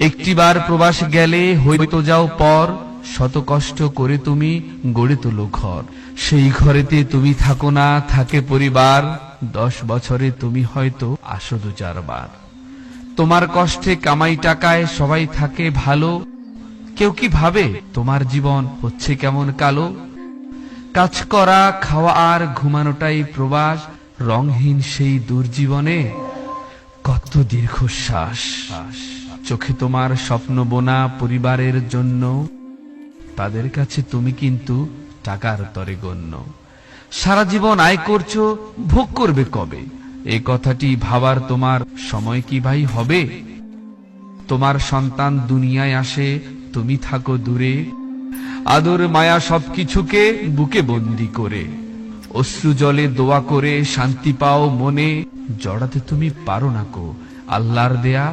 একটিবার প্রবাস গেলে হইতো যাও পর, শত কষ্ট করে তুমি গড়ে তোলো ঘর। সেই ঘরেতে তুমি থাকো না, থাকে পরিবার, 10 বছরে তুমি হয়তো আসো 2-4 বার। তোমার কষ্টে কামাই টাকায় সবাই থাকে ভালো, কেউ কি ভাবে তোমার জীবন হচ্ছে কেমন কালো? কাজ করা, খাওয়া আর ঘুমানোটাই প্রবাস, রংহীন সেই দুর্জীবনে কত দীর্ঘশ্বাস। চোখে তোমার স্বপ্ন বোনা পরিবারের জন্য, তাদের কাছে তুমি কিন্তু টাকার তরে গণ্য। সারা জীবন আয় করছো, ভোগ করবে কবে? এই কথাটি ভাবার তোমার সময় কি ভাই হবে? তোমার সন্তান দুনিয়ায় আসে, তুমি থাকো দূরে, আদর মায়া সবকিছুকে বুকে বন্দি করে। অশ্রু জলে দোয়া করে শান্তি পাও মনে, জড়াতে তুমি পারো না কো আল্লাহর দেয়া